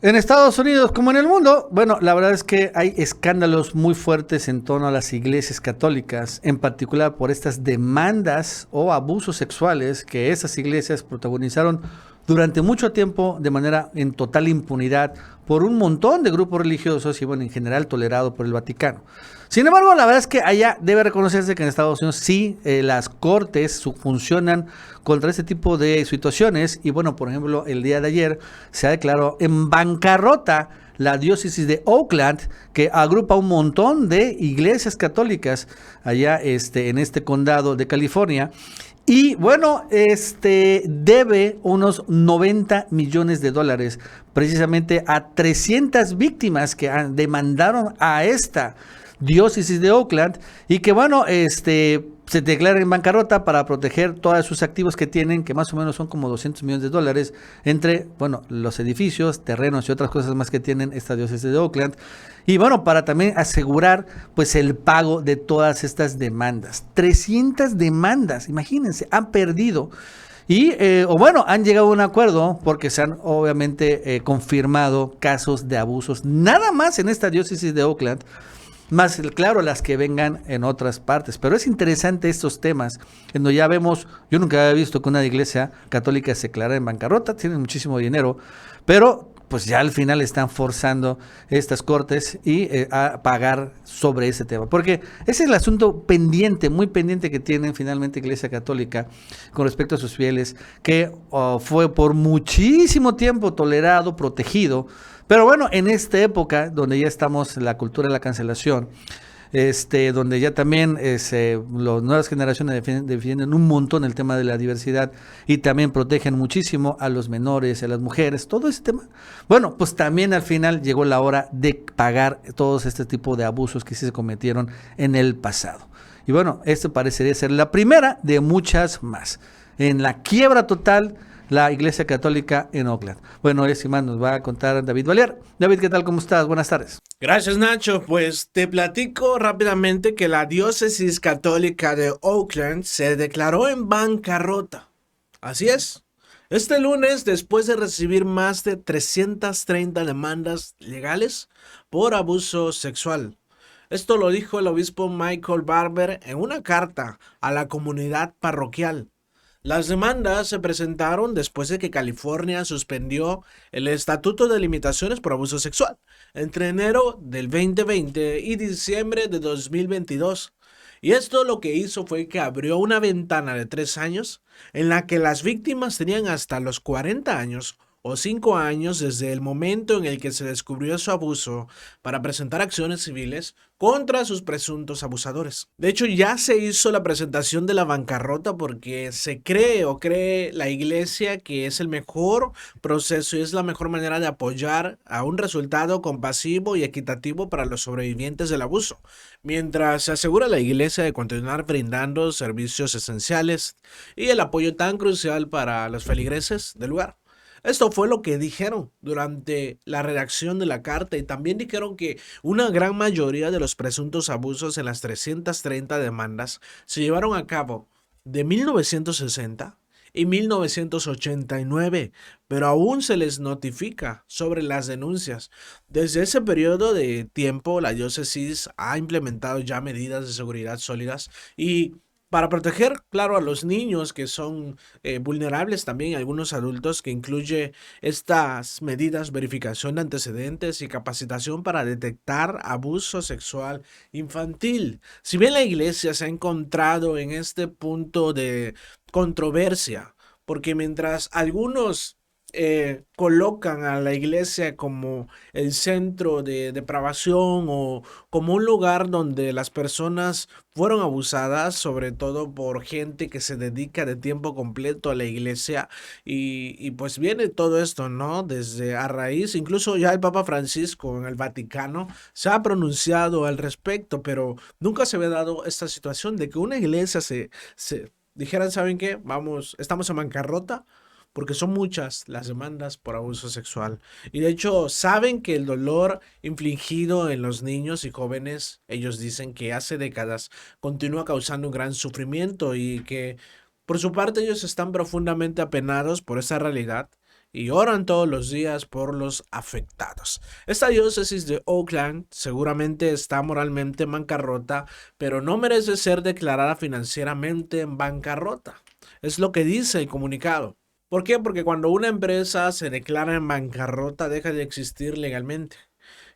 En Estados Unidos como en el mundo, bueno, la verdad es que hay escándalos muy fuertes en torno a las iglesias católicas, en particular por estas demandas o abusos sexuales que esas iglesias protagonizaron durante mucho tiempo de manera en total impunidad por un montón de grupos religiosos y bueno, en general tolerado por el Vaticano. Sin embargo, la verdad es que allá debe reconocerse que en Estados Unidos sí las cortes funcionan contra este tipo de situaciones y bueno, por ejemplo, el día de ayer se ha declarado en bancarrota la diócesis de Oakland, que agrupa un montón de iglesias católicas allá en este condado de California. Y bueno, debe unos 90 millones de dólares precisamente a 300 víctimas que demandaron a esta diócesis de Oakland y que bueno, se declara en bancarrota para proteger todos sus activos que tienen, que más o menos son como 200 millones de dólares, entre, bueno, los edificios, terrenos y otras cosas más que tienen esta diócesis de Oakland. Y bueno, para también asegurar, pues, el pago de todas estas demandas. 300 demandas, imagínense, han perdido. Y, o bueno, han llegado a un acuerdo porque se han obviamente confirmado casos de abusos, nada más en esta diócesis de Oakland, más claro las que vengan en otras partes. Pero es interesante estos temas, en donde ya vemos, yo nunca había visto que una iglesia católica se declara en bancarrota, tienen muchísimo dinero, pero pues ya al final están forzando estas cortes y a pagar sobre ese tema. Porque ese es el asunto pendiente, muy pendiente que tienen finalmente Iglesia Católica con respecto a sus fieles, que fue por muchísimo tiempo tolerado, protegido, pero bueno, en esta época donde ya estamos en la cultura de la cancelación, donde ya también las nuevas generaciones defienden un montón el tema de la diversidad y también protegen muchísimo a los menores, a las mujeres, todo ese tema. Bueno, pues también al final llegó la hora de pagar todos este tipo de abusos que sí se cometieron en el pasado. Y bueno, esto parecería ser la primera de muchas más. En la quiebra total la Iglesia Católica en Oakland. Bueno, ese más nos va a contar David Valier. David, ¿qué tal? ¿Cómo estás? Buenas tardes. Gracias, Nacho. Pues te platico rápidamente que la diócesis católica de Oakland se declaró en bancarrota. Así es. Este lunes, después de recibir más de 330 demandas legales por abuso sexual. Esto lo dijo el obispo Michael Barber en una carta a la comunidad parroquial. Las demandas se presentaron después de que California suspendió el Estatuto de Limitaciones por Abuso Sexual entre enero del 2020 y diciembre de 2022. Y esto lo que hizo fue que abrió una ventana de 3 años en la que las víctimas tenían hasta los 40 años o 5 años desde el momento en el que se descubrió su abuso para presentar acciones civiles contra sus presuntos abusadores. De hecho, ya se hizo la presentación de la bancarrota porque se cree la iglesia que es el mejor proceso y es la mejor manera de apoyar a un resultado compasivo y equitativo para los sobrevivientes del abuso, mientras se asegura la iglesia de continuar brindando servicios esenciales y el apoyo tan crucial para los feligreses del lugar. Esto fue lo que dijeron durante la redacción de la carta y también dijeron que una gran mayoría de los presuntos abusos en las 330 demandas se llevaron a cabo de 1960 y 1989, pero aún se les notifica sobre las denuncias. Desde ese periodo de tiempo, la diócesis ha implementado ya medidas de seguridad sólidas y para proteger, claro, a los niños que son vulnerables, también algunos adultos, que incluye estas medidas, verificación de antecedentes y capacitación para detectar abuso sexual infantil. Si bien la iglesia se ha encontrado en este punto de controversia, porque mientras algunos colocan a la iglesia como el centro de depravación o como un lugar donde las personas fueron abusadas, sobre todo por gente que se dedica de tiempo completo a la iglesia y pues viene todo esto, ¿no? Desde a raíz, incluso ya el Papa Francisco en el Vaticano se ha pronunciado al respecto, pero nunca se había dado esta situación de que una iglesia se dijeran, ¿saben qué? Vamos, estamos en bancarrota porque son muchas las demandas por abuso sexual. Y de hecho, saben que el dolor infligido en los niños y jóvenes, ellos dicen que hace décadas continúa causando un gran sufrimiento y que por su parte ellos están profundamente apenados por esa realidad y oran todos los días por los afectados. Esta diócesis de Oakland seguramente está moralmente en bancarrota, pero no merece ser declarada financieramente en bancarrota. Es lo que dice el comunicado. ¿Por qué? Porque cuando una empresa se declara en bancarrota deja de existir legalmente.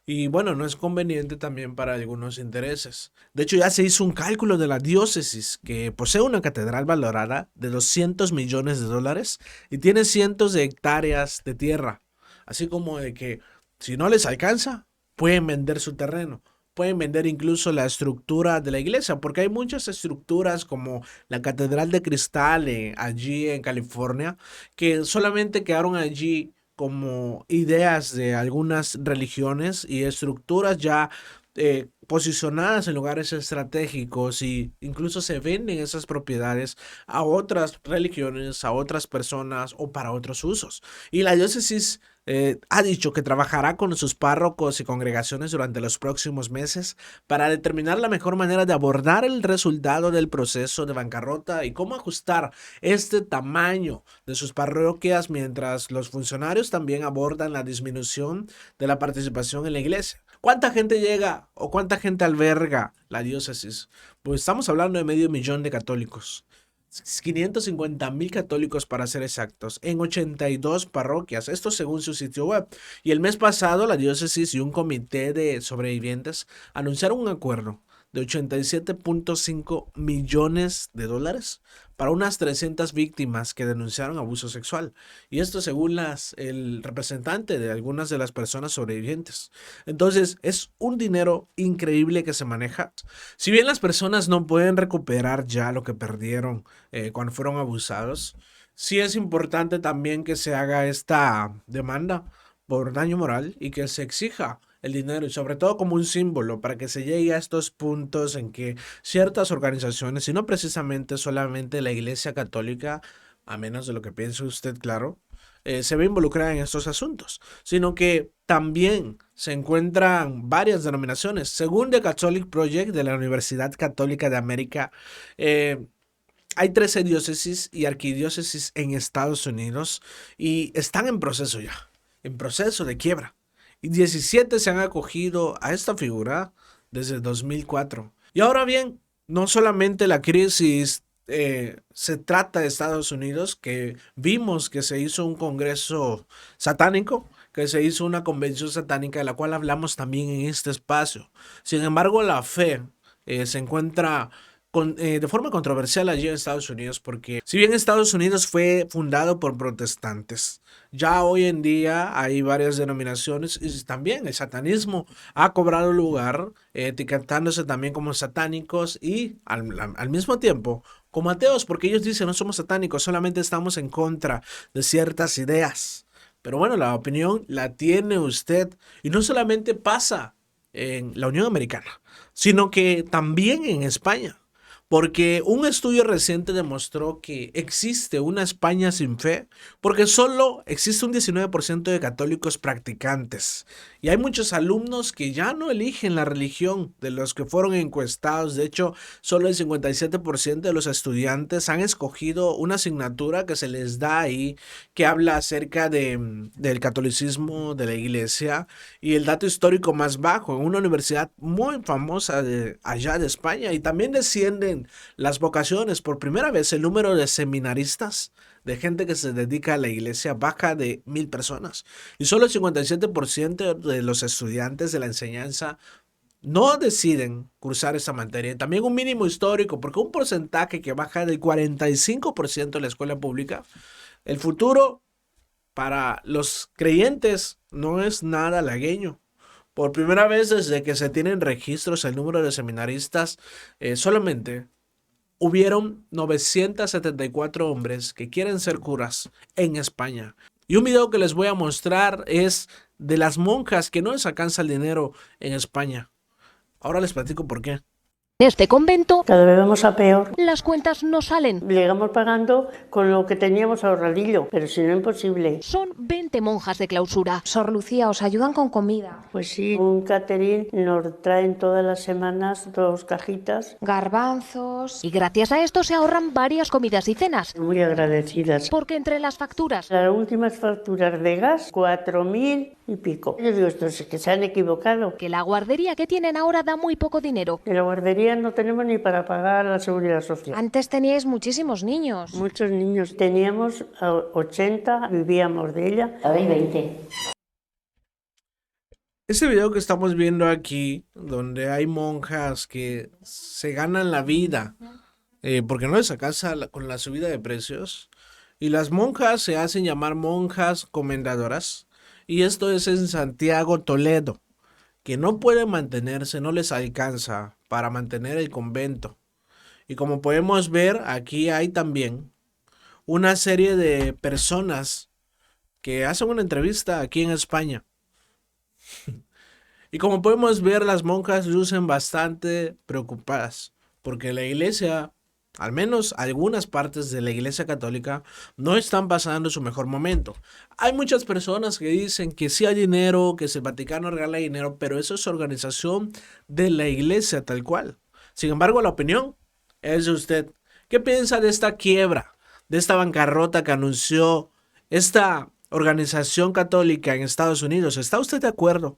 Y bueno, no es conveniente también para algunos intereses. De hecho, ya se hizo un cálculo de la diócesis, que posee una catedral valorada de 200 millones de dólares y tiene cientos de hectáreas de tierra. Así como de que si no les alcanza, pueden vender su terreno. Pueden vender incluso la estructura de la iglesia, porque hay muchas estructuras como la Catedral de Cristal allí en California, que solamente quedaron allí como ideas de algunas religiones y estructuras ya posicionadas en lugares estratégicos y incluso se venden esas propiedades a otras religiones, a otras personas o para otros usos. Y la diócesis ha dicho que trabajará con sus párrocos y congregaciones durante los próximos meses para determinar la mejor manera de abordar el resultado del proceso de bancarrota y cómo ajustar este tamaño de sus parroquias mientras los funcionarios también abordan la disminución de la participación en la iglesia. ¿Cuánta gente llega o cuánta gente alberga la diócesis? Pues estamos hablando de 500,000 de católicos. 550,000 católicos para ser exactos, en 82 parroquias, esto según su sitio web. Y el mes pasado la diócesis y un comité de sobrevivientes anunciaron un acuerdo de 87.5 millones de dólares para unas 300 víctimas que denunciaron abuso sexual. Y esto según el representante de algunas de las personas sobrevivientes. Entonces es un dinero increíble que se maneja. Si bien las personas no pueden recuperar ya lo que perdieron cuando fueron abusados, sí es importante también que se haga esta demanda por daño moral y que se exija el dinero y sobre todo como un símbolo para que se llegue a estos puntos en que ciertas organizaciones, y no precisamente solamente la Iglesia Católica, a menos de lo que piense usted, claro, se ve involucrada en estos asuntos, sino que también se encuentran varias denominaciones. Según The Catholic Project de la Universidad Católica de América, hay 13 diócesis y arquidiócesis en Estados Unidos y están en proceso ya, en proceso de quiebra. Y 17 se han acogido a esta figura desde el 2004. Y ahora bien, no solamente la crisis se trata de Estados Unidos, que vimos que se hizo un congreso satánico, que se hizo una convención satánica, de la cual hablamos también en este espacio. Sin embargo, la fe se encuentra de forma controversial allí en Estados Unidos, porque si bien Estados Unidos fue fundado por protestantes, ya hoy en día hay varias denominaciones y también el satanismo ha cobrado lugar, etiquetándose también como satánicos y al mismo tiempo como ateos, porque ellos dicen no somos satánicos, solamente estamos en contra de ciertas ideas. Pero bueno, la opinión la tiene usted y no solamente pasa en la Unión Americana, sino que también en España. Porque un estudio reciente demostró que existe una España sin fe, porque solo existe un 19% de católicos practicantes. Y hay muchos alumnos que ya no eligen la religión de los que fueron encuestados. De hecho, solo el 57% de los estudiantes han escogido una asignatura que se les da ahí, que habla acerca del catolicismo de la iglesia. Y el dato histórico más bajo, en una universidad muy famosa de allá de España. Y también descienden las vocaciones. Por primera vez el número de seminaristas, de gente que se dedica a la iglesia, baja de 1,000 personas. Y solo el 57% de los estudiantes de la enseñanza no deciden cursar esa materia. También un mínimo histórico, porque un porcentaje que baja del 45% de la escuela pública. El futuro para los creyentes no es nada halagüeño. Por primera vez desde que se tienen registros el número de seminaristas, solamente hubieron 974 hombres que quieren ser curas en España. Y un video que les voy a mostrar es de las monjas que no les alcanza el dinero en España. Ahora les platico por qué. este convento, cada vez vamos a peor. las cuentas no salen. Llegamos pagando con lo que teníamos ahorradillo, pero si no, imposible. Son 20 monjas de clausura. Sor Lucía, ¿os ayudan con comida? Pues sí, un catering nos traen todas las semanas 2 cajitas. Garbanzos. Y gracias a esto se ahorran varias comidas y cenas. Muy agradecidas. Porque entre las facturas, Las últimas facturas de gas, 4.000 y pico. Yo digo, esto es que se han equivocado. que la guardería que tienen ahora da muy poco dinero. En la guardería no tenemos ni para pagar la seguridad social. Antes teníais muchísimos niños. Muchos niños. Teníamos 80, vivíamos de ella. Ahora hay 20. Este video que estamos viendo aquí, donde hay monjas que se ganan la vida, porque no les alcanza con la subida de precios, y las monjas se hacen llamar monjas comendadoras, y esto es en Santiago, Toledo, que no pueden mantenerse, no les alcanza para mantener el convento. Y como podemos ver, aquí hay también una serie de personas que hacen una entrevista aquí en España. Y como podemos ver, las monjas lucen bastante preocupadas, porque la iglesia, al menos algunas partes de la iglesia católica, no están pasando su mejor momento. Hay muchas personas que dicen que sí hay dinero, que el Vaticano regala dinero, pero eso es organización de la iglesia tal cual. Sin embargo, la opinión es de usted. ¿Qué piensa de esta quiebra, de esta bancarrota que anunció esta organización católica en Estados Unidos? ¿Está usted de acuerdo?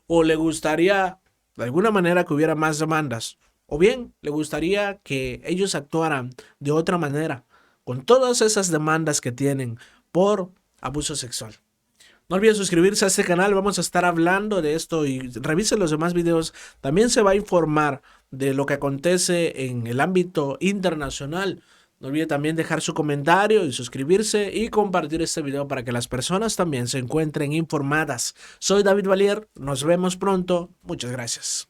¿O le gustaría de alguna manera que hubiera más demandas? ¿O bien le gustaría que ellos actuaran de otra manera con todas esas demandas que tienen por abuso sexual? No olviden suscribirse a este canal, vamos a estar hablando de esto y revisen los demás videos. También se va a informar de lo que acontece en el ámbito internacional. No olvide también dejar su comentario y suscribirse y compartir este video para que las personas también se encuentren informadas. Soy David Valier, nos vemos pronto, muchas gracias.